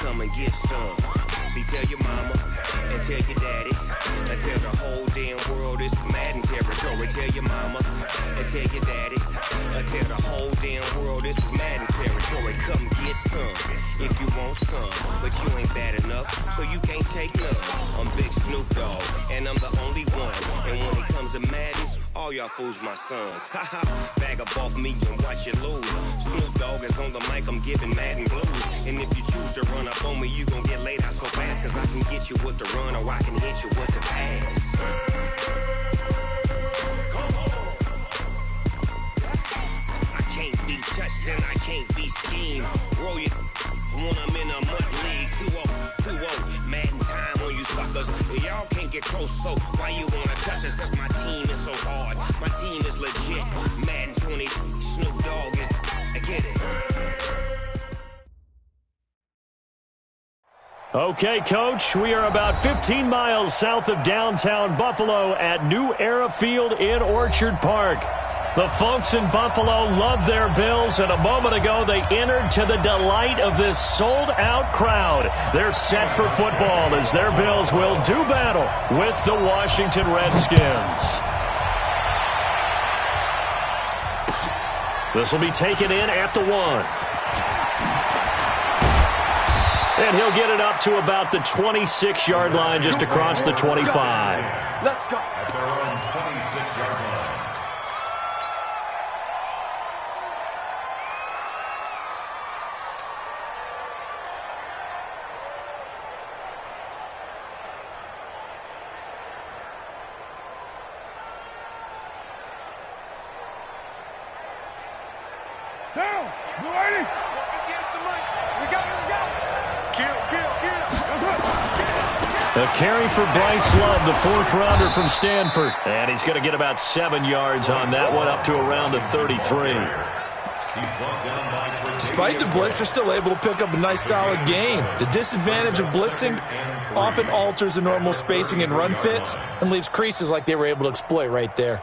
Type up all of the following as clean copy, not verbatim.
come and get some. See, tell your mama and tell your daddy and tell the whole damn world this is Madden territory. Tell your mama and tell your daddy and tell the whole damn world this is Madden territory. Come get some if you want some, but you ain't bad enough, so you can't take none. I'm Big Snoop Dogg, and I'm the only one. And when it comes to Madden, all y'all fools my sons. Haha, bag up off me and watch you lose. Snoop Dogg is on the mic, I'm giving Madden blues. And if you choose to run up on me, you gon' get laid out so fast, cause I can get you with the run or I can hit you with the pass. I can't be touched and I can't be schemed. Roll you when I'm in a mud league. 2-0, Madden time on you suckers. Y'all can't get close, so why you wanna touch us? Cause my team is so hard. My team is legit. Madden 20, Snoop Dogg is, I get it. Okay, Coach, we are about 15 miles south of downtown Buffalo at New Era Field in Orchard Park. The folks in Buffalo love their Bills, and a moment ago they entered to the delight of this sold-out crowd. They're set for football as their Bills will do battle with the Washington Redskins. This will be taken in at the 1. And he'll get it up to about the 26-yard line, just across the 25. Let's go. At their own 26-yard line. Down! You ready? We got it. Kill. A carry for Bryce Love, the 4th rounder from Stanford. And he's going to get about 7 yards on that one, up to around the 33. Despite the blitz, they're still able to pick up a nice solid gain. The disadvantage of blitzing often alters the normal spacing and run fits and leaves creases like they were able to exploit right there.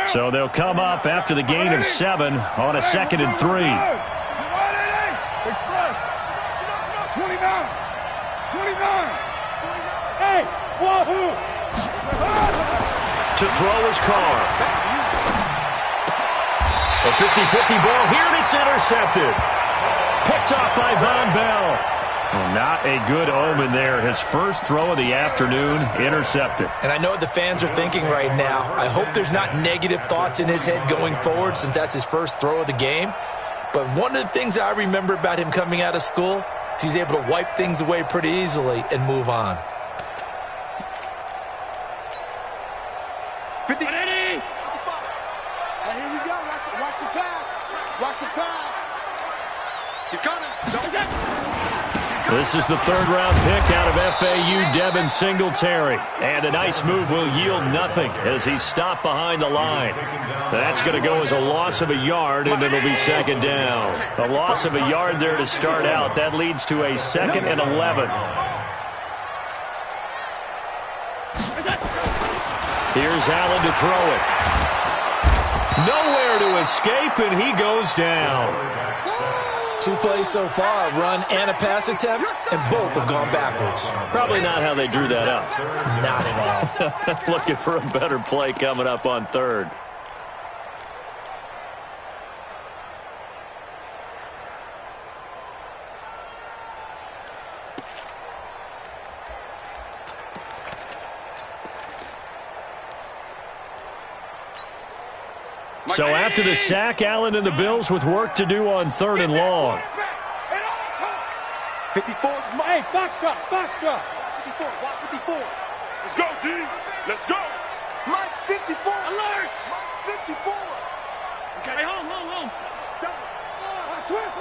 So they'll come up after the gain of 7 on a 2nd and 3. Express. 29. Hey, wahoo! To throw his car. A 50-50 ball here, and it's intercepted. Picked off by Von Bell. Well, not a good omen there. His first throw of the afternoon, intercepted. And I know what the fans are thinking right now. I hope there's not negative thoughts in his head going forward since that's his first throw of the game. But one of the things I remember about him coming out of school is he's able to wipe things away pretty easily and move on. 50. Hey, here we go. Watch the pass. Watch the pass. He's coming. This is the 3rd-round pick out of FAU, Devin Singletary. And a nice move will yield nothing as he's stopped behind the line. That's going to go as a loss of a yard, and it'll be 2nd down. A loss of a yard there to start out. That leads to a 2nd and 11. Here's Allen to throw it. Nowhere to escape, and he goes down. 2 plays so far, a run and a pass attempt, and both have gone backwards. Probably not how they drew that up. Not at all. Looking for a better play coming up on 3rd. So after the sack, Allen and the Bills with work to do on 3rd and long. 54. Hey, box drop. 54. Watch 54. Let's go, D. Let's go. Mike's 54. Alert. Mike's 54. Okay, home. Switch.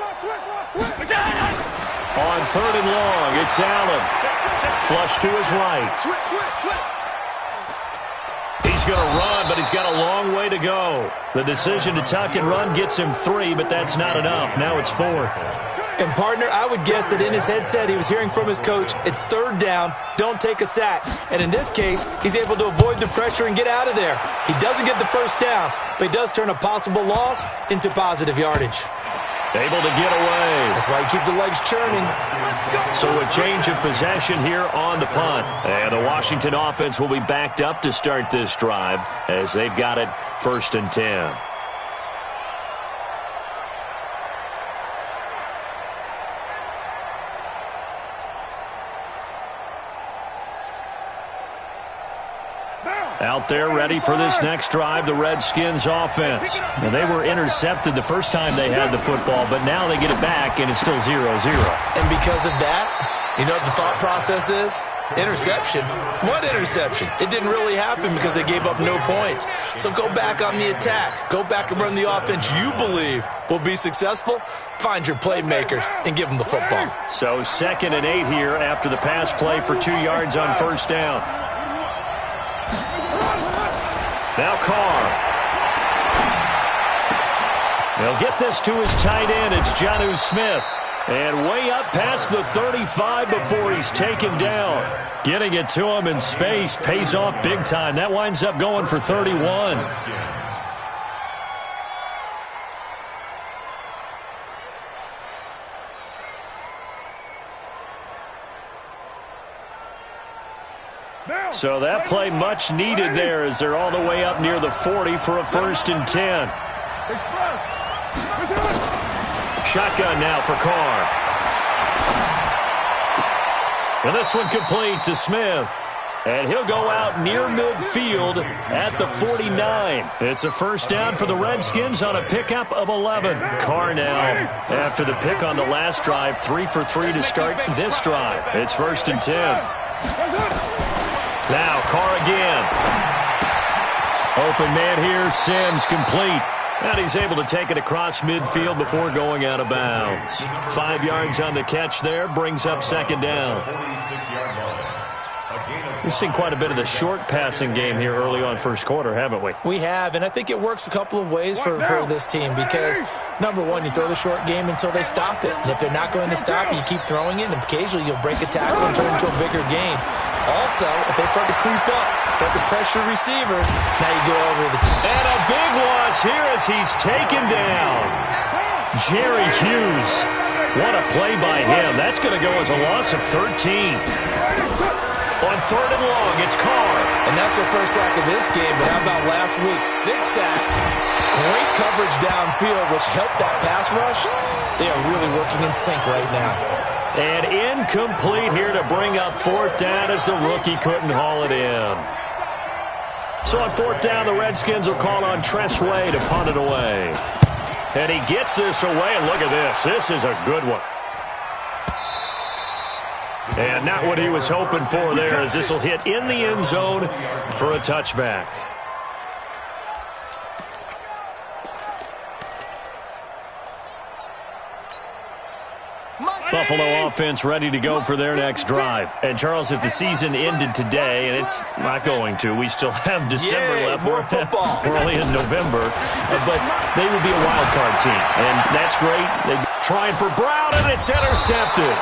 On 3rd and long, it's Allen. Flush to his right. Switch. He's going to run, but he's got a long way to go. The decision to tuck and run gets him 3, but that's not enough. Now it's 4th. And, partner, I would guess that in his headset he was hearing from his coach, it's third down, don't take a sack. And in this case, he's able to avoid the pressure and get out of there. He doesn't get the first down, but he does turn a possible loss into positive yardage. Able to get away. That's why you keep the legs churning. So a change of possession here on the punt. And the Washington offense will be backed up to start this drive as they've got it 1st and 10. Out there ready for this next drive, the Redskins offense. And they were intercepted the first time they had the football, but now they get it back, and it's still 0-0. And because of that, you know what the thought process is? Interception. What interception? It didn't really happen because they gave up no points. So go back on the attack. Go back and run the offense you believe will be successful. Find your playmakers and give them the football. So 2nd and 8 here after the pass play for 2 yards on 1st down. Now Carr. They'll get this to his tight end. It's Jonnu Smith. And way up past the 35 before he's taken down. Getting it to him in space pays off big time. That winds up going for 31. So that play much needed there as they're all the way up near the 40 for a 1st and 10. Shotgun now for Carr. And this one complete to Smith. And he'll go out near midfield at the 49. It's a 1st down for the Redskins on a pickup of 11. Carr now, after the pick on the last drive, 3 for 3 to start this drive. It's 1st and 10. Now Carr again. Open man here, Sims complete. And he's able to take it across midfield before going out of bounds. 5 yards on the catch there, brings up 2nd down. We've seen quite a bit of the short passing game here early on 1st quarter, haven't we? We have, and I think it works a couple of ways for this team because, number one, you throw the short game until they stop it. And if they're not going to stop it, you keep throwing it, and occasionally you'll break a tackle and turn it into a bigger gain. Also, if they start to creep up, start to pressure receivers, now you go over the top. And a big loss here as he's taken down. Jerry Hughes. What a play by him. That's going to go as a loss of 13. On 3rd and long, it's Carr. And that's their first sack of this game, but how about last week? 6 sacks. Great coverage downfield, which helped that pass rush. They are really working in sync right now. And incomplete here to bring up 4th down as the rookie couldn't haul it in. So on 4th down, the Redskins will call on Tressway to punt it away. And he gets this away, and look at this. This is a good one. And not what he was hoping for there as this will hit in the end zone for a touchback. Buffalo offense ready to go for their next drive. And, Charles, if the season ended today, and it's not going to, we still have December left. More football. We're only in November. But they would be a wild card team, and that's great. They're trying for Brown, and it's intercepted.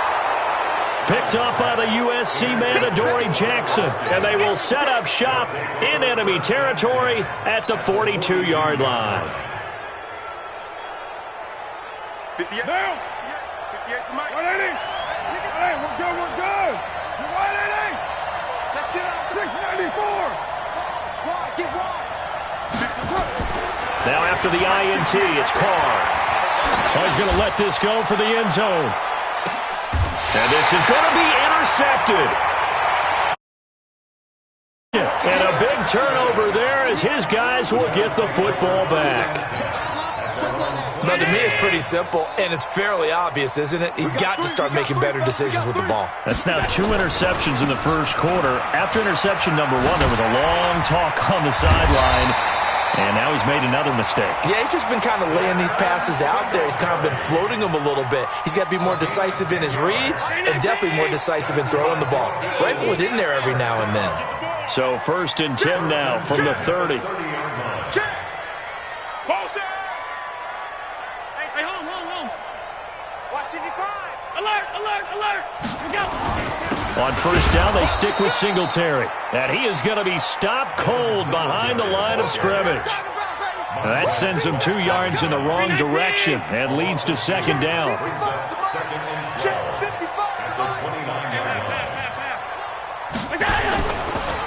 Picked up by the USC man, Adoree Jackson. And they will set up shop in enemy territory at the 42-yard line. 58. Now. 58 for Mike. 180. Hey, we're good, we're good. 180. Let's get out. 694. Wide, get wide. Now after the INT, it's Carr. Oh, he's going to let this go for the end zone. And this is going to be intercepted. And a big turnover there as his guys will get the football back. Now, to me, it's pretty simple, and it's fairly obvious, isn't it? He's got to start making better decisions with the ball. That's now 2 interceptions in the 1st quarter. After interception number 1, there was a long talk on the sideline, and now he's made another mistake. Yeah, he's just been kind of laying these passes out there. He's kind of been floating them a little bit. He's got to be more decisive in his reads and definitely more decisive in throwing the ball. Rifle it in there every now and then. So 1st and 10 now from the 30. Hey, home. Watch it, On first down, they stick with Singletary. And he is going to be stopped cold behind the line of scrimmage. That sends him 2 yards in the wrong direction and leads to second down.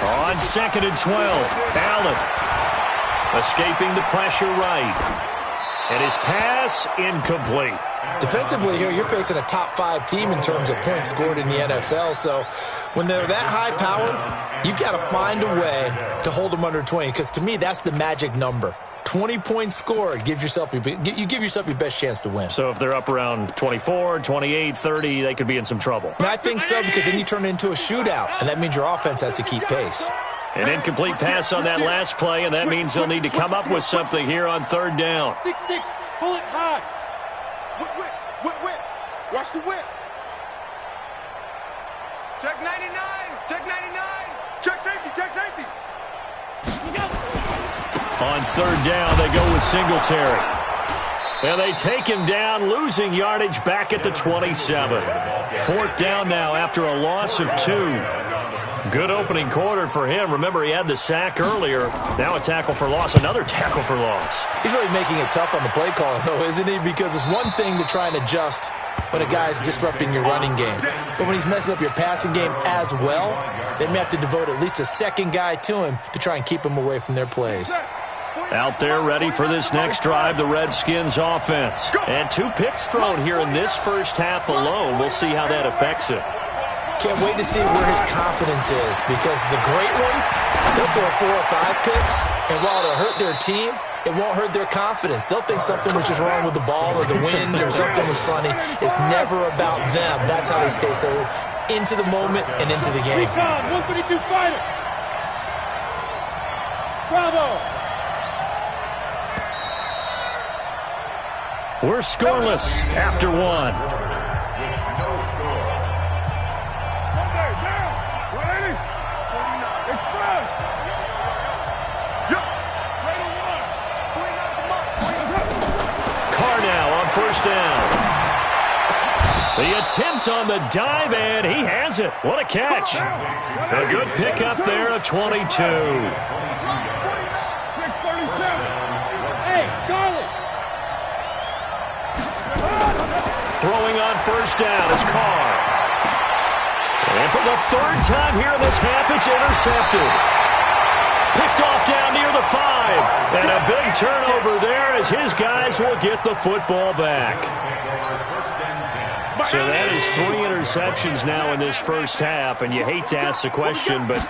On second and 12, Allen escaping the pressure right. And his pass incomplete. Defensively here, you're facing a top 5 team in terms of points scored in the NFL. So when they're that high powered, you've got to find a way to hold them under 20. Because to me, that's the magic number. 20 points scored, you give yourself your best chance to win. So if they're up around 24, 28, 30, they could be in some trouble. I think so, because then you turn it into a shootout, and that means your offense has to keep pace. An incomplete pass on that last play, and that means they'll need to come up with something here on third down. 6-6, pull it high. Whip. Watch the whip. Check 99. Check safety. On third down, they go with Singletary. And they take him down, losing yardage back at the 27. Fourth down now after a loss of 2. Good opening quarter for him. Remember, he had the sack earlier. Now a tackle for loss, another tackle for loss. He's really making it tough on the play call, though, isn't he? Because it's one thing to try and adjust when a guy's disrupting your running game. But when he's messing up your passing game as well, they may have to devote at least a second guy to him to try and keep him away from their plays. Out there ready for this next drive, the Redskins offense. And 2 picks thrown here in this first half alone. We'll see how that affects it. Can't wait to see where his confidence is, because the great ones, they'll throw 4 or 5 picks, and while it'll hurt their team, it won't hurt their confidence. They'll think something was just wrong with the ball or the wind or something was funny. It's never about them. That's how they stay so into the moment and into the game. 132 fighter. Bravo. We're scoreless after 1. First down. The attempt on the dive, and he has it. What a catch. A good pickup there, a 22. Hey, Charlie. Throwing on first down is Carr. And for the 3rd time here in this half, it's intercepted. Picked off down near the 5. And a big turnover there as his guys will get the football back. So that is 3 interceptions now in this first half. And you hate to ask the question, but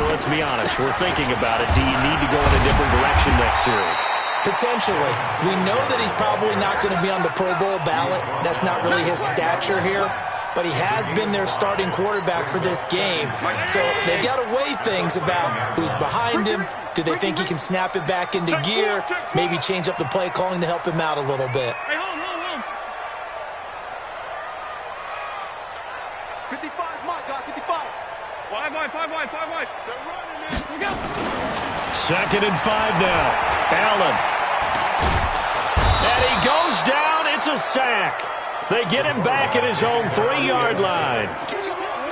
let's be honest. We're thinking about it. Do you need to go in a different direction next series? Potentially. We know that he's probably not going to be on the Pro Bowl ballot. That's not really his stature here. But he has been their starting quarterback for this game. So they've got to weigh things about who's behind him. Do they think he can snap it back into gear? Maybe change up the play calling to help him out a little bit. Hey, home. 55, my God, 55. 5 wide. They're running it. Here we go. 2nd and 5 now. Allen. And he goes down. It's a sack. They get him back at his own 3-yard line.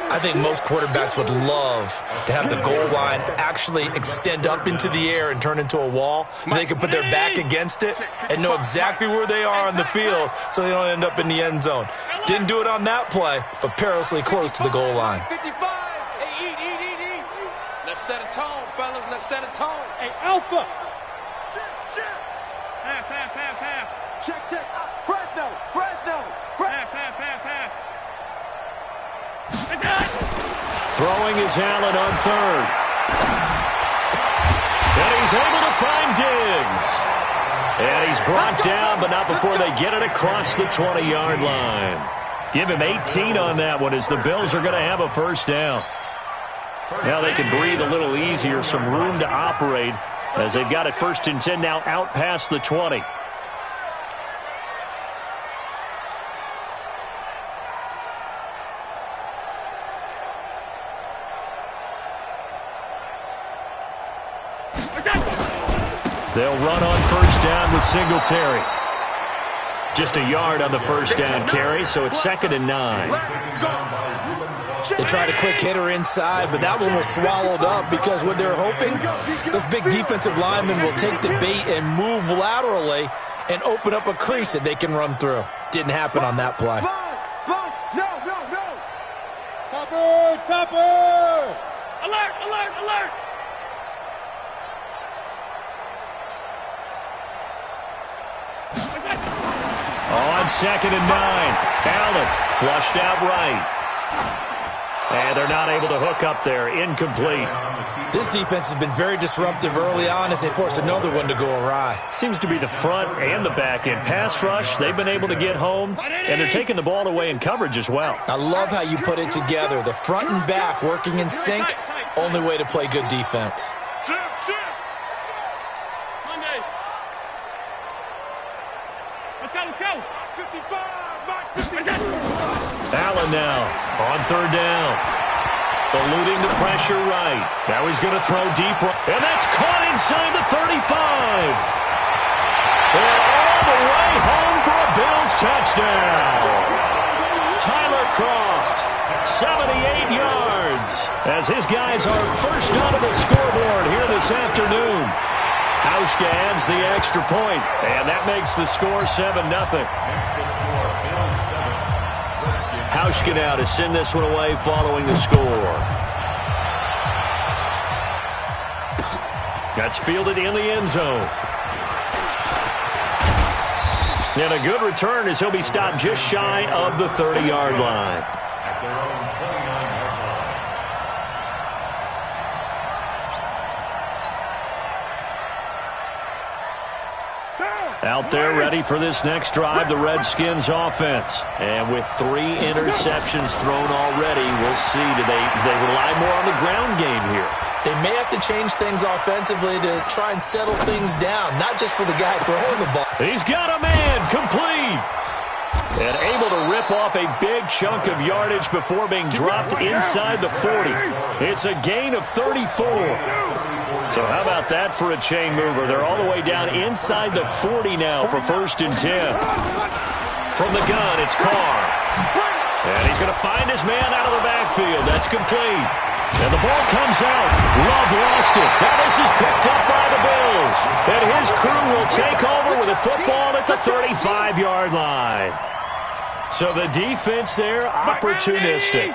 I think most quarterbacks would love to have the goal line actually extend up into the air and turn into a wall. They can put their back against it and know exactly where they are on the field so they don't end up in the end zone. Didn't do it on that play, but perilously close to the goal line. 55. Hey, eat. Let's set a tone, fellas. Let's set a tone. Hey, Alpha. Shit. Half. Check. Fresno. Throwing is Allen on 3rd. And he's able to find Diggs. And he's brought down, but not before they get it across the 20-yard line. Give him 18 on that one as the Bills are going to have a first down. Now they can breathe a little easier, some room to operate as they've got it 1st and 10 now out past the 20. They'll run on first down with Singletary. Just a yard on the first down carry, so it's 2nd and 9. They tried a quick hitter inside, but that one was swallowed up because what they're hoping, those big defensive linemen will take the bait and move laterally and open up a crease that they can run through. Didn't happen on that play. No. Topper! Alert! On 2nd and 9. Allen flushed out right. And they're not able to hook up there. Incomplete. This defense has been very disruptive early on as they force another one to go awry. Seems to be the front and the back end. Pass rush, they've been able to get home, and they're taking the ball away in coverage as well. I love how you put it together. The front and back working in sync, only way to play good defense. Monday. Let's go. 55. Allen now on 3rd down. Eluding the pressure right. Now he's going to throw deep. And that's caught inside the 35. And all the way home for a Bills touchdown. Tyler Kroft, 78 yards. As his guys are first onto the scoreboard here this afternoon. Hauschka adds the extra point, and that makes the score 7-0. Hauschka now to send this one away following the score. That's fielded in the end zone. And a good return as he'll be stopped just shy of the 30-yard line. At their own 29-yard line. Out there ready for this next drive, the Redskins offense. And with 3 interceptions thrown already, we'll see. Do they rely more on the ground game here? They may have to change things offensively to try and settle things down, not just for the guy throwing the ball. He's got a man, complete. And able to rip off a big chunk of yardage before being dropped inside the 40. It's a gain of 34. So how about that for a chain mover? They're all the way down inside the 40 now for 1st and 10. From the gun, it's Carr. And he's going to find his man out of the backfield. That's complete. And the ball comes out. Love lost it. Now this is picked up by the Bills. And his crew will take over with a football at the 35-yard line. So the defense there, opportunistic.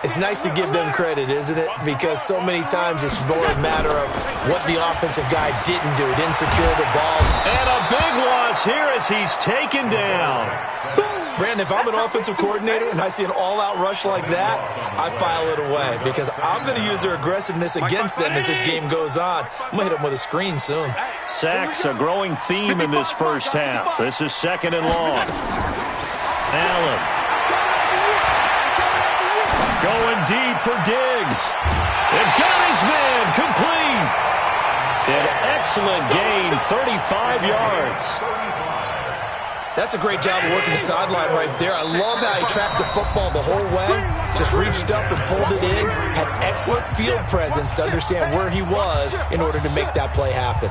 It's nice to give them credit, isn't it? Because so many times it's more a matter of what the offensive guy didn't do. Didn't secure the ball. And a big loss here as he's taken down. Brandon, if I'm an offensive coordinator and I see an all-out rush like that, I file it away because I'm going to use their aggressiveness against them as this game goes on. I'm going to hit them with a screen soon. Sacks, a growing theme in this first half. This is 2nd and long. Allen. Going deep for Diggs. And got his man complete. An excellent gain, 35 yards. That's a great job of working the sideline right there. I love how he tracked the football the whole way. Just reached up and pulled it in. Had excellent field presence to understand where he was in order to make that play happen.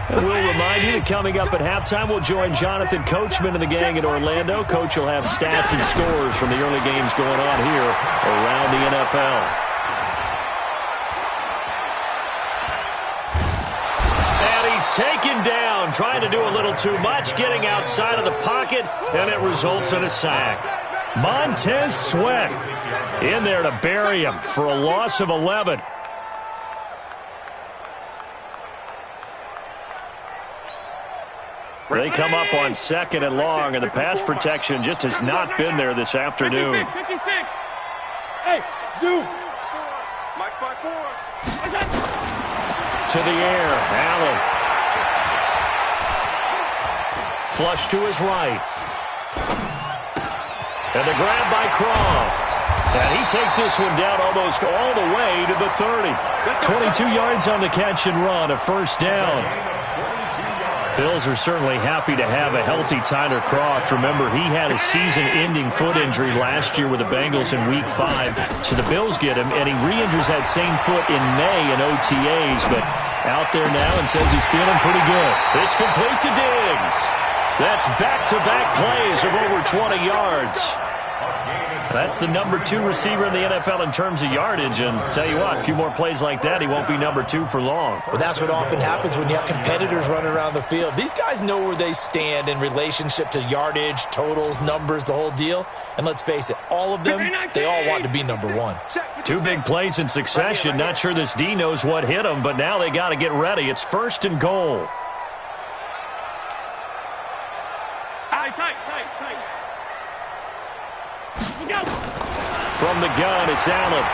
And we'll remind you that coming up at halftime, we'll join Jonathan Coachman and the gang in Orlando. Coach will have stats and scores from the early games going on here around the NFL. And he's taken down, trying to do a little too much, getting outside of the pocket, and it results in a sack. Montez Sweat in there to bury him for a loss of 11. They come up on 2nd and long, and the pass protection just has not been there this afternoon. 56. Hey, zoom. Mike 5-4. To the air, Allen. Flush to his right. And the grab by Kroft. And he takes this one down almost all the way to the 30. 22 yards on the catch and run, a 1st down. Bills are certainly happy to have a healthy Tyler Kroft. Remember, he had a season-ending foot injury last year with the Bengals in Week 5. So the Bills get him, and he re-injures that same foot in May in OTAs. But out there now and says he's feeling pretty good. It's complete to Diggs. That's back-to-back plays of over 20 yards. That's the number 2 receiver in the NFL in terms of yardage. And tell you what, a few more plays like that, he won't be number 2 for long. Well, that's what often happens when you have competitors running around the field. These guys know where they stand in relationship to yardage, totals, numbers, the whole deal. And let's face it, all of them, they all want to be number 1. 2 big plays in succession. Not sure this D knows what hit him, but now they got to get ready. It's 1st and goal. From the gun, it's Allen.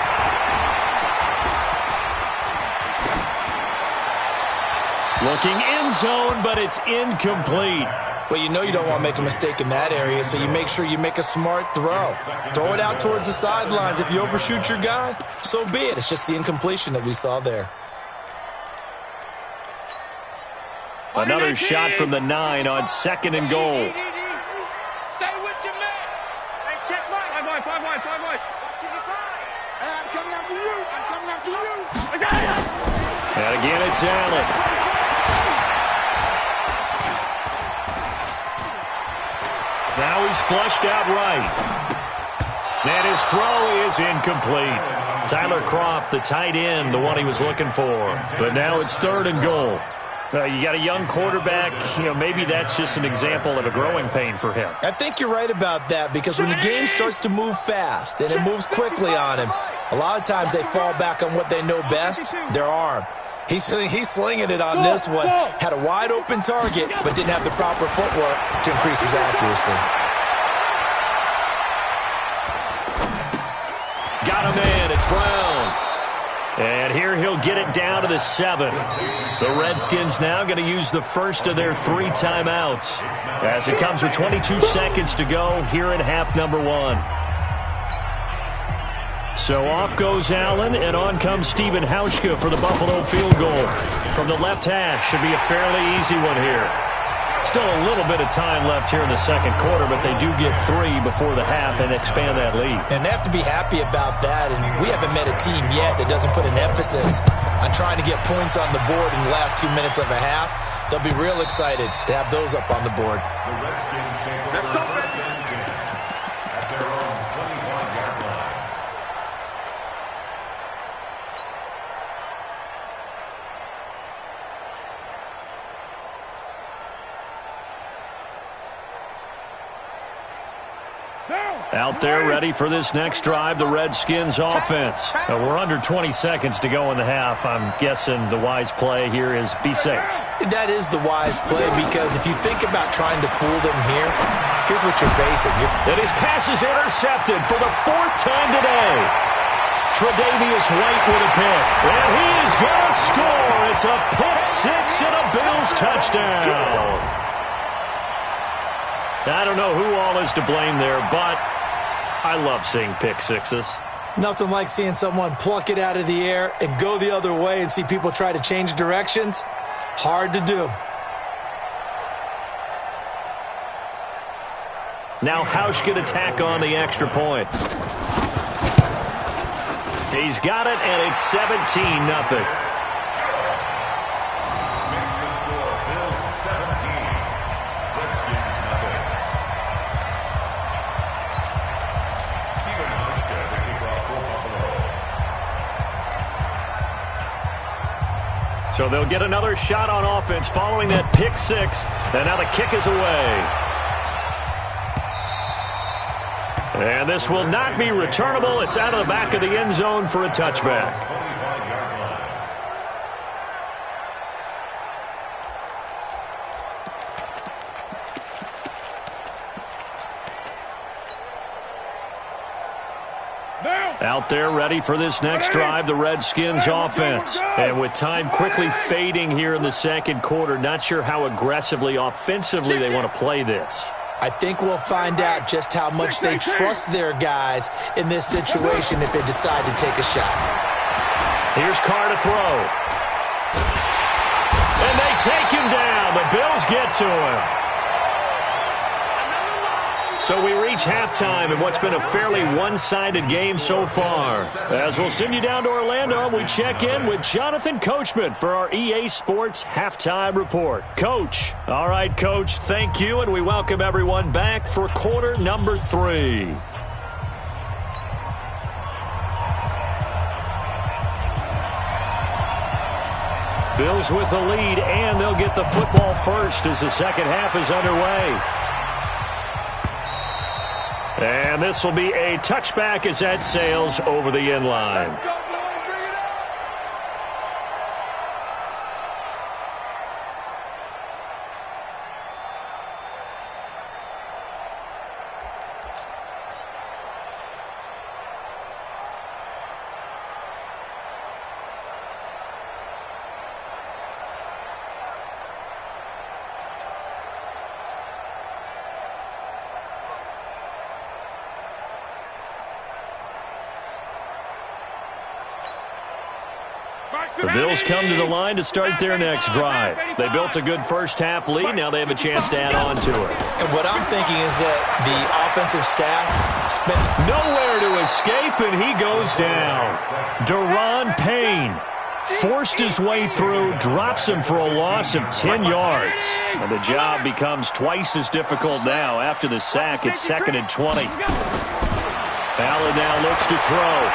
Looking end zone, but it's incomplete. Well, you know you don't want to make a mistake in that area, so you make sure you make a smart throw. Throw it out towards the sidelines. If you overshoot your guy, so be it. It's just the incompletion that we saw there. Another shot from the 9 on 2nd and goal. Stay with your man. Hey, check right. 5 wide. Hey, I'm coming after you. And again, it's Allen. Now he's flushed out right. And his throw is incomplete. Tyler Kroft, the tight end, the one he was looking for. But now it's 3rd and goal. You got a young quarterback. Maybe that's just an example of a growing pain for him. I think you're right about that, because when the game starts to move fast and it moves quickly on him, a lot of times they fall back on what they know best, their arm. He's slinging it on this one. Had a wide-open target, but didn't have the proper footwork to increase his accuracy. Got him in. It's Brown. And here he'll get it down to the 7. The Redskins now going to use the first of their 3 timeouts as it comes with 22 seconds to go here in half number 1. So off goes Allen, and on comes Stephen Hauschka for the Buffalo field goal. From the left hash, should be a fairly easy one here. Still a little bit of time left here in the 2nd quarter, but they do get 3 before the half and expand that lead. And they have to be happy about that, and we haven't met a team yet that doesn't put an emphasis on trying to get points on the board in the last 2 minutes of a half. They'll be real excited to have those up on the board. The Redskins take over at their own 25-yard line. Out there ready for this next drive, the Redskins offense. We're under 20 seconds to go in the half. I'm guessing the wise play here is be safe. That is the wise play, because if you think about trying to fool them here, here's what you're facing. And his pass is intercepted for the 4th time today. Tre'Davious White with a pick. And he is going to score. It's a pick 6 and a Bills touchdown. I don't know who all is to blame there, but I love seeing pick 6s. Nothing like seeing someone pluck it out of the air and go the other way and see people try to change directions. Hard to do. Now Hauschka to tack on the extra point. He's got it, and it's 17-0. So they'll get another shot on offense following that pick 6. And now the kick is away. And this will not be returnable. It's out of the back of the end zone for a touchback. Out there ready for this next drive, the Redskins offense. And with time quickly fading here in the 2nd quarter, not sure how aggressively, offensively they want to play this. I think we'll find out just how much they trust their guys in this situation if they decide to take a shot. Here's Carr to throw. And they take him down. The Bills get to him. So we reach halftime in what's been a fairly one-sided game so far. As we'll send you down to Orlando, we check in with Jonathan Coachman for our EA Sports Halftime Report. Coach. All right, Coach, thank you, and we welcome everyone back for quarter number 3. Bills with the lead, and they'll get the football first as the second half is underway. And this will be a touchback as that sails over the end line. The Bills come to the line to start their next drive. They built a good first-half lead. Now they have a chance to add on to it. And what I'm thinking is that the offensive staff spent nowhere to escape, and he goes down. Deron Payne forced his way through, drops him for a loss of 10 yards. And the job becomes twice as difficult now. After the sack, it's 2nd and 20. Allen now looks to throw.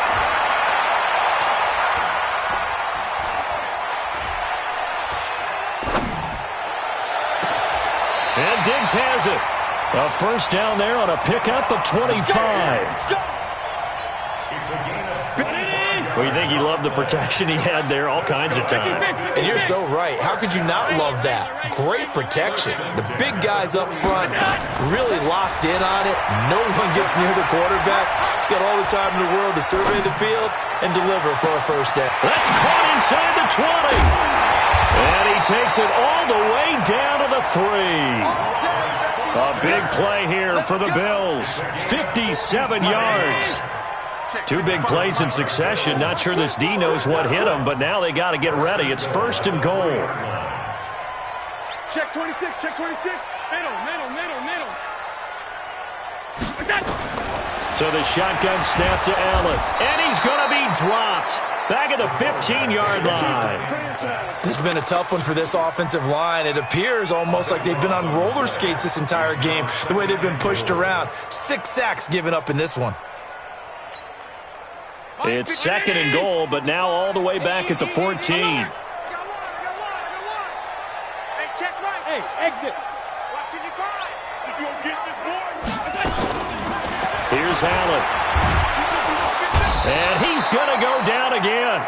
And Diggs has it. A first down there on a pickup of 25. Well, you think he loved the protection he had there all kinds of time. And you're so right. How could you not love that? Great protection. The big guys up front really locked in on it. No one gets near the quarterback. He's got all the time in the world to survey the field and deliver for a first down. That's caught inside the 20. And he takes it all the way down to the 3. A big play here for the Bills. 57 yards. 2 big plays in succession. Not sure this D knows what hit him, but now they got to get ready. It's 1st and goal. Check 26, check 26. Middle. So the shotgun snap to Allen. And he's going to be dropped. Back at the 15-yard line. This has been a tough one for this offensive line. It appears almost like they've been on roller skates this entire game, the way they've been pushed around. 6 sacks given up in this one. It's 2nd and goal, but now all the way back at the 14. Hey, check right. Hey, exit. Watching you guard. If you don't get this boy. Here's Allen. And he's going to go down again.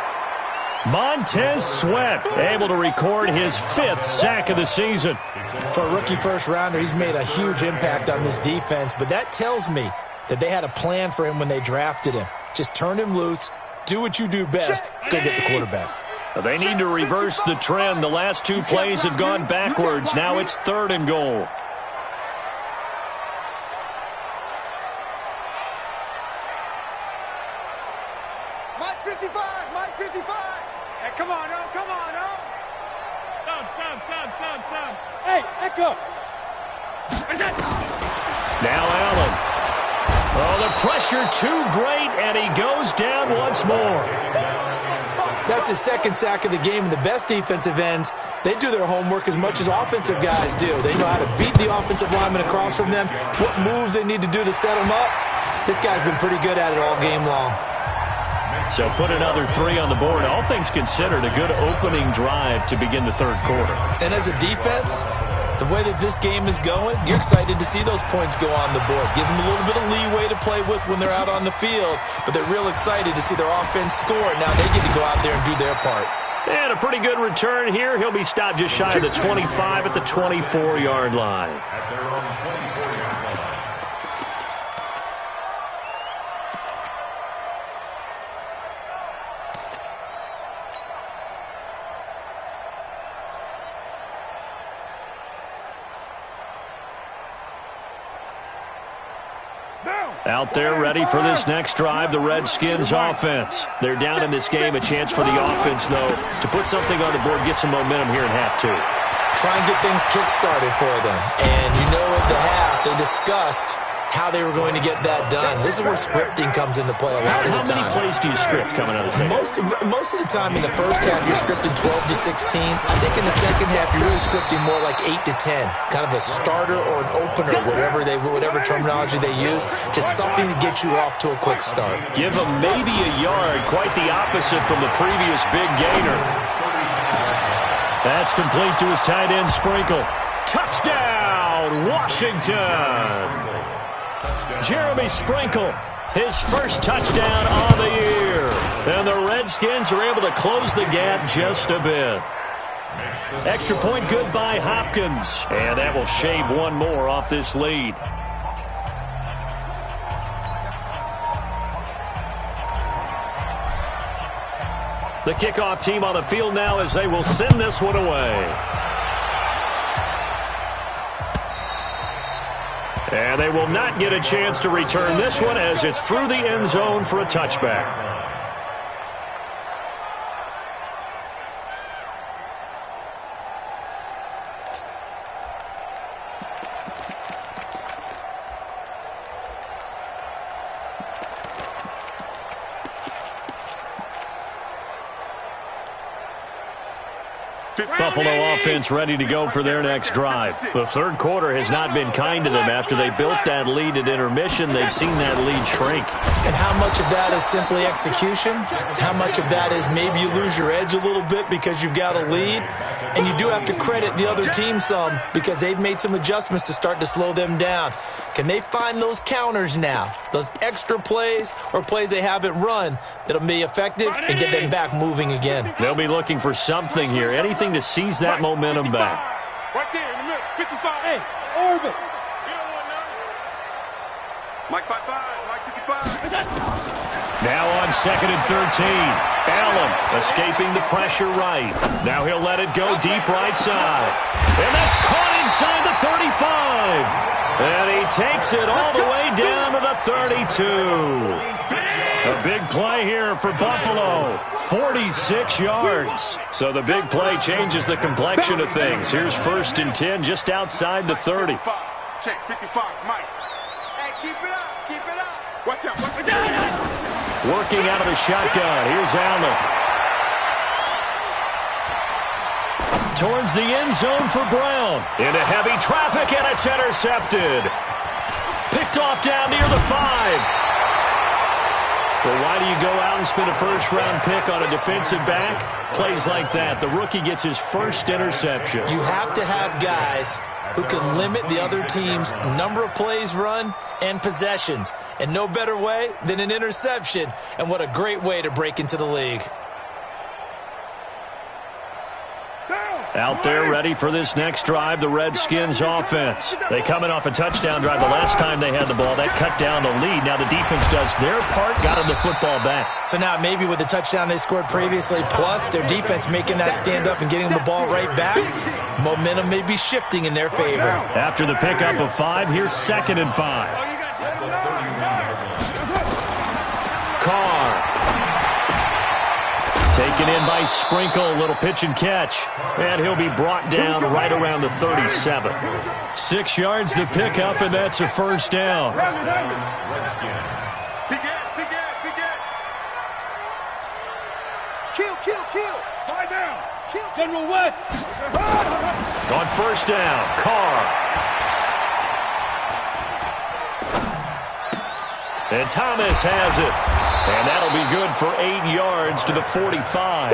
Montez Sweat able to record his 5th sack of the season. For a rookie first-rounder, he's made a huge impact on this defense, but that tells me that they had a plan for him when they drafted him. Just turn him loose, do what you do best, go get the quarterback. They need to reverse the trend. The last 2 plays have gone backwards. Now it's 3rd and goal. Mike 55, Mike 55. Hey, come on, oh. Some. Hey, Echo. Now Allen. Oh, the pressure too great, and he goes down once more. That's his 2nd sack of the game, and the best defensive ends, they do their homework as much as offensive guys do. They know how to beat the offensive lineman across from them, what moves they need to do to set them up. This guy's been pretty good at it all game long. So put another 3 on the board. All things considered, a good opening drive to begin the 3rd quarter. And as a defense, the way that this game is going, you're excited to see those points go on the board. Gives them a little bit of leeway to play with when they're out on the field, but they're real excited to see their offense score. Now they get to go out there and do their part. And a pretty good return here. He'll be stopped just shy of the 25 at the 24-yard line. At their own 24-yard line. Out there ready for this next drive, the Redskins offense. They're down in this game. A chance for the offense, though, to put something on the board, get some momentum here in half 2. Try and get things kick-started for them. And you know at the half, they discussed how they were going to get that done. This is where scripting comes into play a lot of the time. How many plays do you script coming out of the second? Most of the time in the first half, you're scripting 12 to 16. I think in the second half, you're really scripting more like 8 to 10. Kind of a starter or an opener, whatever terminology they use. Just something to get you off to a quick start. Give them maybe a yard. Quite the opposite from the previous big gainer. That's complete to his tight end, Sprinkle. Touchdown, Washington! Jeremy Sprinkle, his first touchdown on the year. And the Redskins are able to close the gap just a bit. Extra point good by Hopkins. And that will shave one more off this lead. The kickoff team on the field now as they will send this one away. And they will not get a chance to return this one as it's through the end zone for a touchback. Buffalo offense ready to go for their next drive. The third quarter has not been kind to them. After they built that lead at intermission, they've seen that lead shrink. And how much of that is simply execution? How much of that is maybe you lose your edge a little bit because you've got a lead? And you do have to credit the other team some because they've made some adjustments to start to slow them down. Can they find those counters now, those extra plays or plays they haven't run that'll be effective and get them back moving again? They'll be looking for something here, anything to seize that momentum back. Right there in the middle, 55. Hey, orbit. Mike 55, Mike 55. Now on 2nd and 13. Allen escaping the pressure right. Now he'll let it go deep right side. And that's caught inside the 35. And he takes it all the way down to the 32. A big play here for Buffalo. 46 yards. So the big play changes the complexion of things. Here's 1st and 10 just outside the 30. Check 55, Mike. Hey, keep it up, keep it up. Watch out, watch out. Working out of the shotgun. Here's Allen. Towards the end zone for Brown. Into heavy traffic, and it's intercepted. Picked off down near the 5. Well, why do you go out and spend a first-round pick on a defensive back? Plays like that. The rookie gets his first interception. You have to have guys who can limit the other team's number of plays run and possessions. And no better way than an interception. And what a great way to break into the league. Out there ready for this next drive, the Redskins offense. They coming off a touchdown drive the last time they had the ball. That cut down the lead. Now the defense does their part, got them the football back. So now maybe with the touchdown they scored previously, plus their defense making that stand up and getting the ball right back, momentum may be shifting in their favor. After the pickup of 5, here's 2nd and 5. Carr. Taken in by Sprinkle, little pitch and catch. And he'll be brought down right around the 37. 6 yards the pickup, and that's a first down. Kill. Fight down. Kill. General West. On first down, Carr. And Thomas has it. And that'll be good for 8 yards to the 45.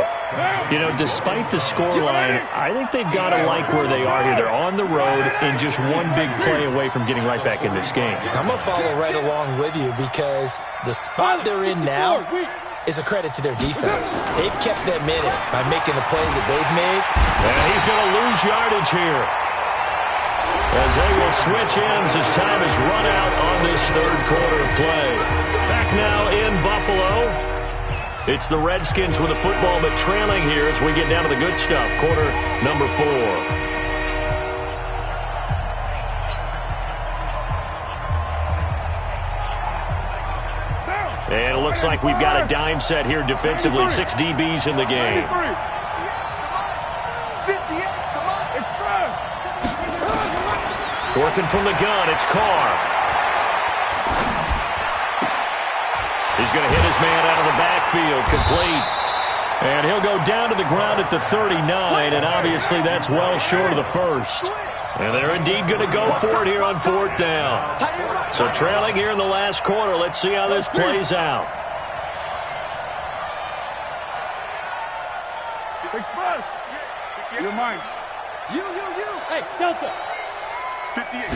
You know, despite the scoreline, I think they've got to like where they are here. They're on the road and just one big play away from getting right back in this game. I'm going to follow right along with you because the spot they're in now is a credit to their defense. They've kept them in it by making the plays that they've made. And he's going to lose yardage here, as they will switch ends as time is run out on this third quarter of play. Back now in Buffalo. It's the Redskins with the football, but trailing here as we get down to the good stuff. Quarter number 4. And it looks like we've got a dime set here defensively. 6 DBs in the game. Working from the gun, it's Carr. He's going to hit his man out of the backfield, complete. And he'll go down to the ground at the 39, and obviously that's well short of the first. And they're indeed going to go for it here on 4th down. So trailing here in the last quarter, let's see how this plays out. You're mine. You. Hey, Delta. 58.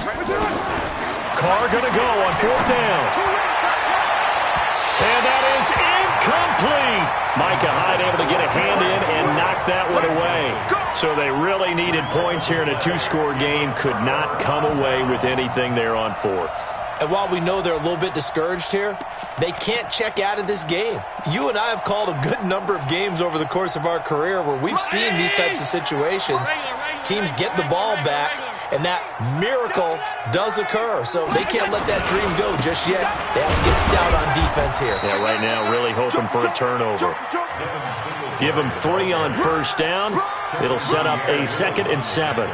Carr going to go on 4th down. And that is incomplete. Micah Hyde able to get a hand in and knock that one away. So they really needed points here in a 2-score game. Could not come away with anything there on 4th. And while we know they're a little bit discouraged here, they can't check out of this game. You and I have called a good number of games over the course of our career where we've seen these types of situations. Teams get the ball back, and that miracle does occur. So they can't let that dream go just yet. They have to get stout on defense here. Yeah, right now really hoping for a turnover. Give them 3 on 1st down. It'll set up a 2nd and 7.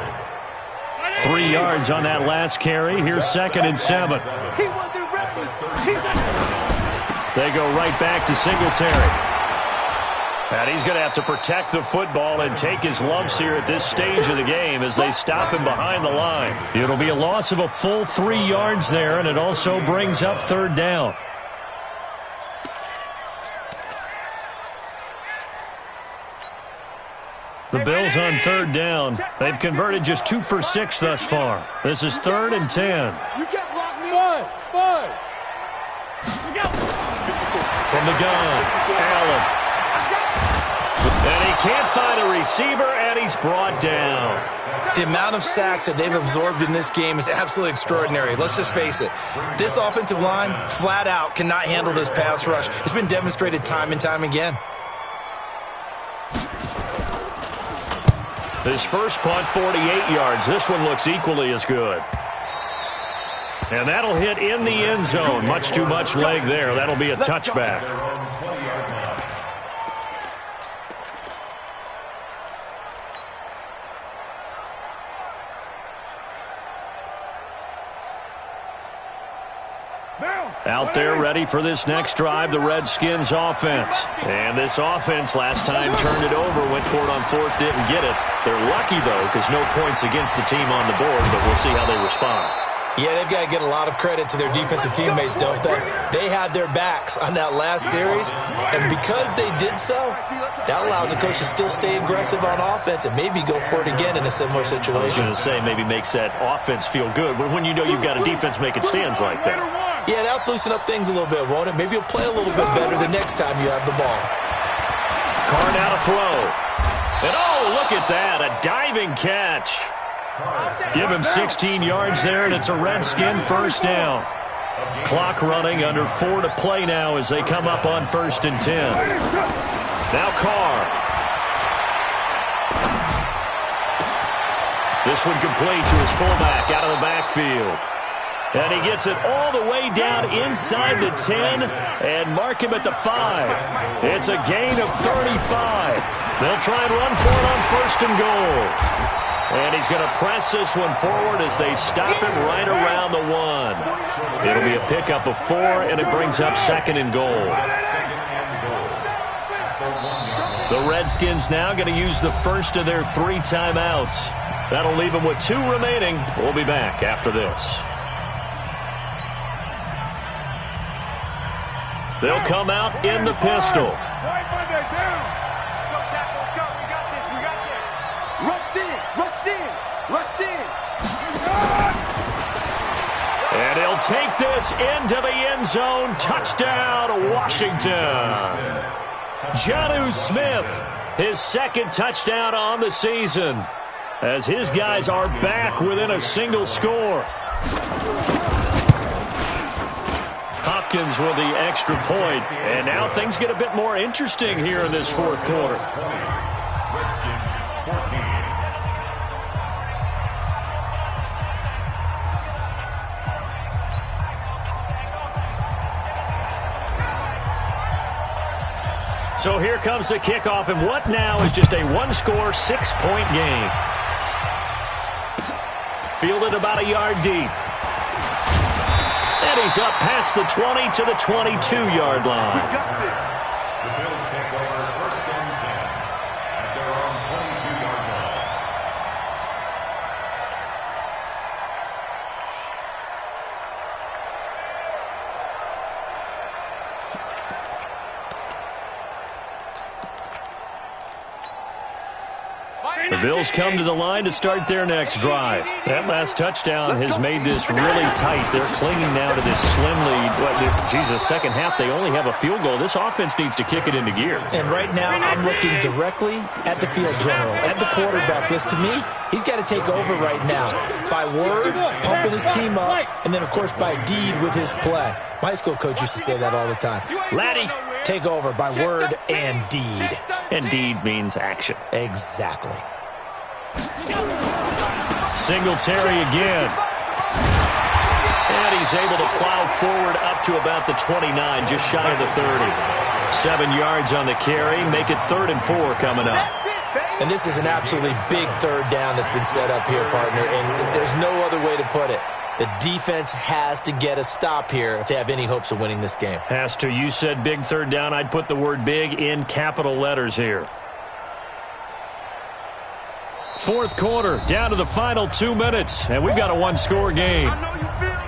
3 yards on that last carry. Here's 2nd and 7. They go right back to Singletary. And he's going to have to protect the football and take his lumps here at this stage of the game as they stop him behind the line. It'll be a loss of a full 3 yards there, and it also brings up 3rd down. The Bills on 3rd down. They've converted just 2 for 6 thus far. This is 3rd and 10. You can't block me. Five. From the gun, Allen. And he can't find a receiver, and he's brought down. The amount of sacks that they've absorbed in this game is absolutely extraordinary. Let's just face it. This offensive line, flat out, cannot handle this pass rush. It's been demonstrated time and time again. His first punt, 48 yards. This one looks equally as good. And that'll hit in the end zone. Much too much leg there. That'll be a touchback. Out there ready for this next drive, the Redskins offense. And this offense last time turned it over, went for it on 4th, didn't get it. They're lucky, though, because no points against the team on the board, but we'll see how they respond. Yeah, they've got to get a lot of credit to their defensive teammates, don't they? They had their backs on that last series, and because they did so, that allows the coach to still stay aggressive on offense and maybe go for it again in a similar situation. I was going to say maybe makes that offense feel good, but when you know you've got a defense making stands like that. Yeah, that'll loosen up things a little bit, won't it? Maybe you'll play a little bit better the next time you have the ball. Carr now to throw. And oh, look at that, a diving catch. Give him 16 yards there, and it's a Redskin 1st down. Clock running, under 4 to play now as they come up on 1st and 10. Now Carr. This one complete to his fullback out of the backfield. And he gets it all the way down inside the 10 and mark him at the 5. It's a gain of 35. They'll try and run for it on 1st and goal. And he's going to press this one forward as they stop him right around the 1. It'll be a pickup of 4, and it brings up 2nd and goal. The Redskins now going to use the first of their 3 timeouts. That'll leave them with 2 remaining. We'll be back after this. They'll come out in the pistol. And he'll take this into the end zone. Touchdown, Washington. Jonnu Smith, his 2nd touchdown on the season, as his guys are back within a single score. Hopkins with the extra point, and now things get a bit more interesting here in this 4th quarter. So here comes the kickoff, and what now is just a 1-score, 6-point game. Fielded about a yard deep. And he's up past the 20 to the 22-yard line. We got this. The Bills take over 1st and 10 at their own 22-yard line. The Bills come to the line to start their next drive. That last touchdown has made this really tight. They're clinging now to this slim lead. Second half, they only have a field goal. This offense needs to kick it into gear. And right now, I'm looking directly at the field general, at the quarterback, because to me, he's got to take over right now by word, pumping his team up, and then, of course, by deed with his play. My high school coach used to say that all the time. Laddie, take over by word and deed. And deed means action. Exactly. Singletary again. And he's able to plow forward up to about the 29, just shy of the 30. 7 yards on the carry. Make it 3rd and 4 coming up. And this is an absolutely big third down that's been set up here, partner, and there's no other way to put it. The defense has to get a stop here if they have any hopes of winning this game. Has to. You said big third down. I'd put the word big in capital letters here. Fourth quarter, down to the final 2 minutes, and we've got a one-score game. I know you feel that.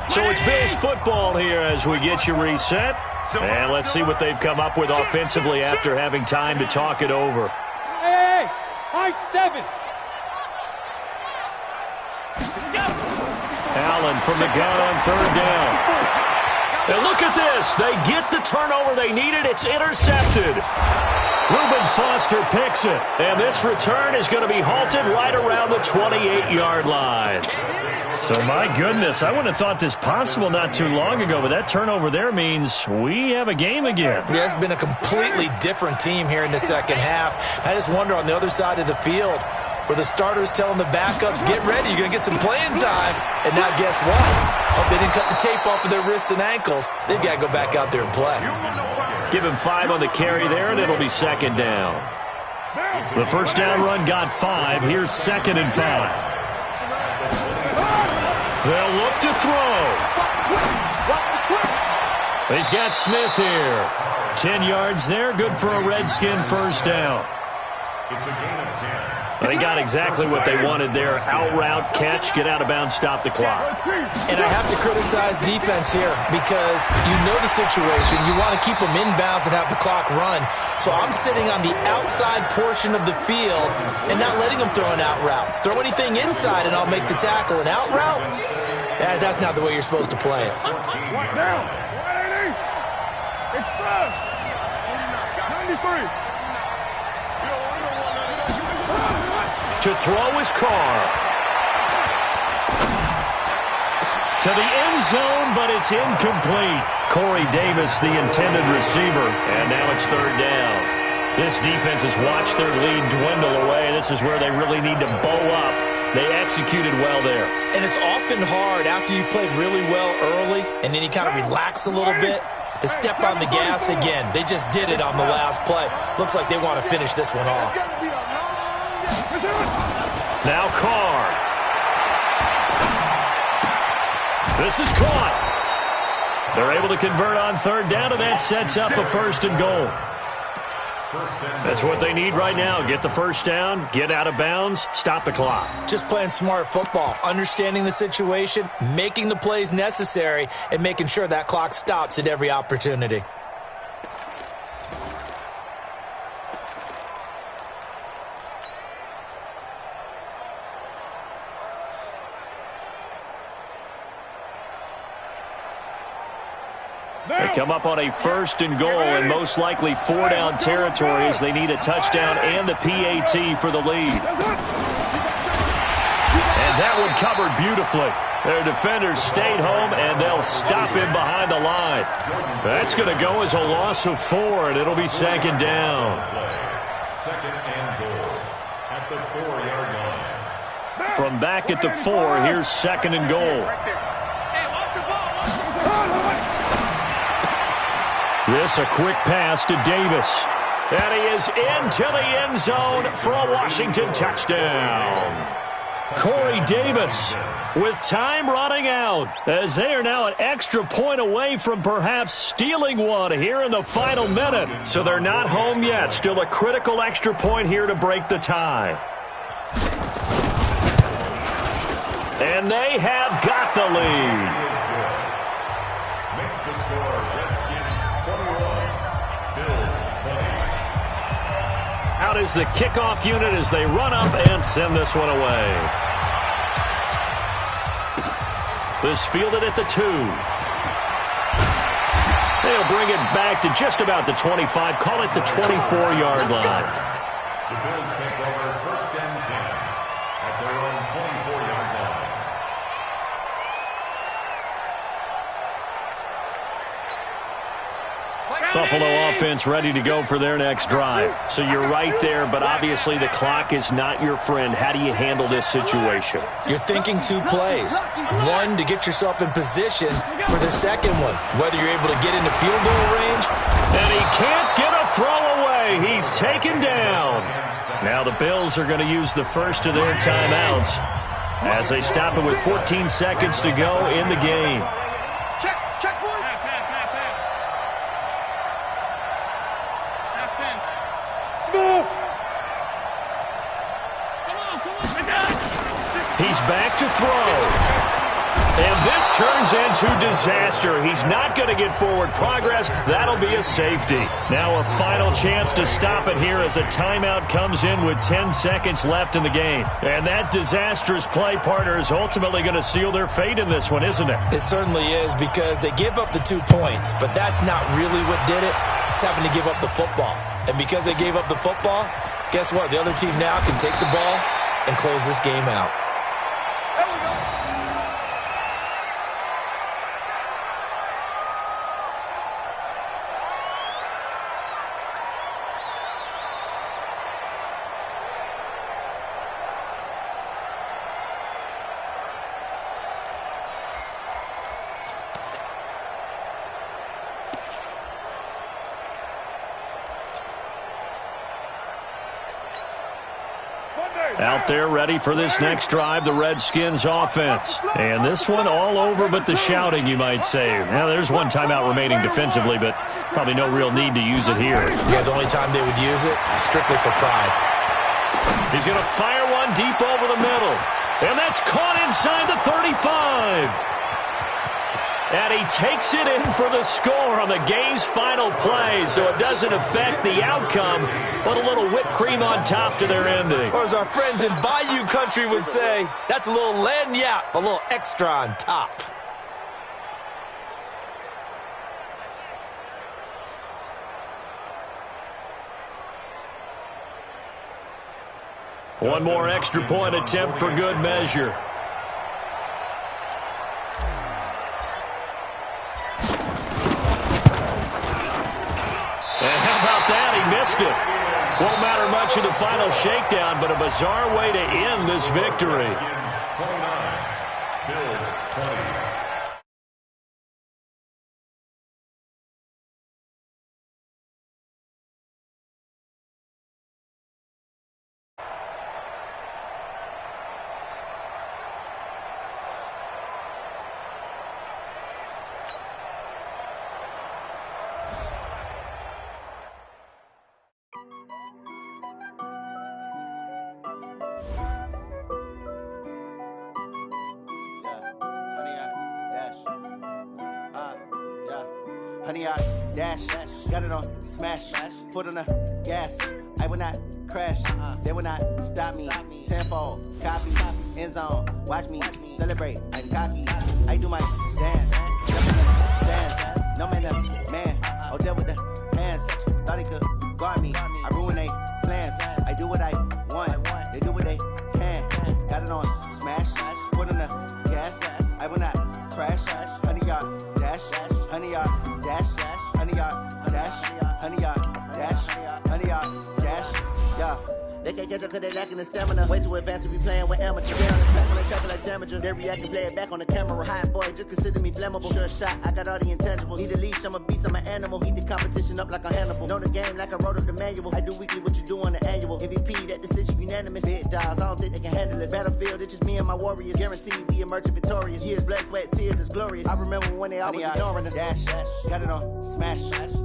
So it's Bills football here as we get you reset. And let's see what they've come up with offensively after having time to talk it over. Hey, high 7. Allen from the gun on third down. And look at this. They get the turnover they needed. It's intercepted. Reuben Foster picks it. And this return is going to be halted right around the 28-yard line. So, my goodness, I wouldn't have thought this possible not too long ago, but that turnover there means we have a game again. Yeah, it's been a completely different team here in the second half. I just wonder on the other side of the field where the starters telling the backups, get ready, you're going to get some playing time. And now guess what? Hope they didn't cut the tape off of their wrists and ankles. They've got to go back out there and play. Give him 5 on the carry there, and it'll be second down. The first down run got 5. Here's 2nd and 5. They'll look to throw. He's got Smith here. 10 yards there, good for a Redskin first down. It's a gain of 10. They got exactly what they wanted there. Out route, catch, get out of bounds, stop the clock. And I have to criticize defense here because you know the situation. You want to keep them inbounds and have the clock run. So I'm sitting on the outside portion of the field and not letting them throw an out route. Throw anything inside and I'll make the tackle. An out route? That's not the way you're supposed to play it. Now, 180. Express. 93. To throw is Carr. To the end zone, but it's incomplete. Corey Davis, the intended receiver, and now it's third down. This defense has watched their lead dwindle away. This is where they really need to bow up. They executed well there. And it's often hard after you've played really well early and then you kind of relax a little bit to step on the gas again. They just did it on the last play. Looks like they want to finish this one off. Now Carr. This is caught. They're able to convert on third down, and that sets up a 1st and goal. That's what they need right now. Get the first down, get out of bounds, stop the clock. Just playing smart football, understanding the situation, making the plays necessary, and making sure that clock stops at every opportunity. They come up on a 1st and goal and most likely 4-down territory as they need a touchdown and the PAT for the lead. And that one covered beautifully. Their defenders stayed home, and they'll stop him behind the line. That's going to go as a loss of 4, and it'll be second down. 2nd and goal at the 4-yard line. From back at the 4, here's 2nd and goal. This a quick pass to Davis. And he is into the end zone for a Washington touchdown. Corey Davis with time running out, as they are now an extra point away from perhaps stealing one here in the final minute. So they're not home yet. Still a critical extra point here to break the tie. And they have got the lead. Makes the score Redskins 21, Bills 20. Out is the kickoff unit as they run up and send this one away. This fielded at the 2. They'll bring it back to just about the 25, call it the 24-yard line. The Bills take over 1st and 10 at their own 24-yard line. Buffalo offense ready to go for their next drive. So you're right there, but obviously the clock is not your friend. How do you handle this situation? You're thinking 2 plays. One, to get yourself in position for the second one, whether you're able to get into field goal range. And he can't get a throw away. He's taken down. Now the Bills are going to use the first of their timeouts as they stop it with 14 seconds to go in the game. Check, boys. Smooth. He's back to throw. And this turns into disaster. He's not going to get forward progress. That'll be a safety. Now a final chance to stop it here as a timeout comes in with 10 seconds left in the game. And that disastrous play, partner, is ultimately going to seal their fate in this one, isn't it? It certainly is, because they give up the 2 points, but that's not really what did it. It's having to give up the football. And because they gave up the football, guess what? The other team now can take the ball and close this game out. Out there ready for this next drive, the Redskins offense. And this one all over but the shouting, you might say. Now, there's one timeout remaining defensively, but probably no real need to use it here. Yeah, the only time they would use it is strictly for pride. He's going to fire one deep over the middle. And that's caught inside the 35. And he takes it in for the score on the game's final play, so it doesn't affect the outcome, but a little whipped cream on top to their ending. Or as our friends in Bayou Country would say, that's a little lagniappe, a little extra on top. One more extra point attempt for good measure. Missed it. Won't matter much in the final shakedown, but a bizarre way to end this victory. 29, Bills 20. Honey, I dash, got it on smash, foot on the gas. I will not crash, they will not stop me. Tenfold, copy, end zone, watch me celebrate. I'm cocky, I do my dance, dance. No man, man, oh there with the hands. Thought he could guard me, I ruin they plans. I do what I want, they do what they can. Got it on smash, foot on the gas. I will not crash, honey, y'all dash, honey, y'all. Dash, honey, y'all, dash, honey, y'all, dash, honey, y'all, dash, yeah. They can't catch up cause they lacking the stamina. Way too advanced to be playing with amateurs. Get on the track when they tackle like damager. They react and play it back on the camera. Hot boy, just consider me flammable. Sure shot, I got all the intangibles. Need a leash, I'm a beast, I'm an animal. Eat the competition up like a Hannibal. Know the game like I wrote up the manual. I do weekly what you do on the annual. MVP, that decision unanimous. Big dogs, I don't think they can handle it. Battlefield, it's just me and my warriors. Guaranteed we emerging victorious. Years, blood, sweat, tears, it's glorious. I remember when they always ignoring us. Dash, got it on, smash,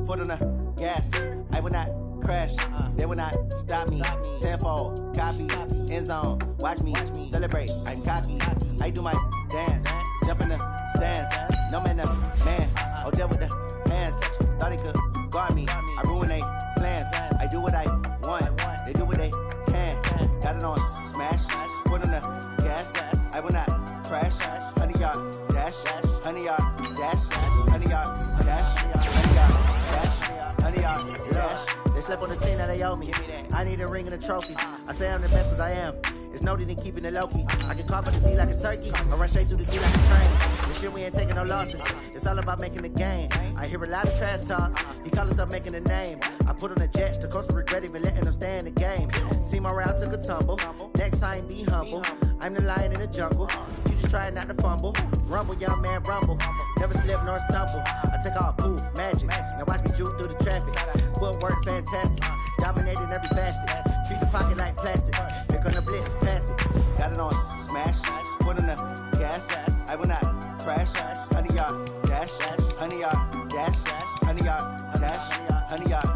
foot on the gas. I will not crash, they will not stop me. Tenfold, copy, end zone, watch me celebrate. I'm cocky, I do my dance, jump in the stands. No man, oh, deal with the hands. Thought he could guard me, I ruin they plans. I do what I want, they do what they can. Got it on, smash, foot on the gas. I will not crash, 100-yard dash, 100-yard dash, 100-yard dash, 100-yard dash, 100-yard dash. They slept on the team that they owe me. I need a ring and a trophy. I say I'm the best cause I am. It's noted in keeping it low-key. I can carve up the D like a turkey, or run straight through the D like a train. This shit we ain't taking no losses. It's all about making the game. I hear a lot of trash talk. He call himself making a name. I put on the Jets, the coach will regret even letting them stay in the game. Team morale took a tumble. Next time be humble. I'm the lion in the jungle. You just try not to fumble. Rumble, young man, rumble. Never slip nor stumble. I take off, poof, magic. Now watch me juke through the traffic. Footwork fantastic. Dominating every facet. Treat the pocket like plastic. Here come the blitz, pass it. Got it on, smash. Foot on the gas. I will not crash. 100-yard dash. 100-yard dash. 100-yard dash. 100-yard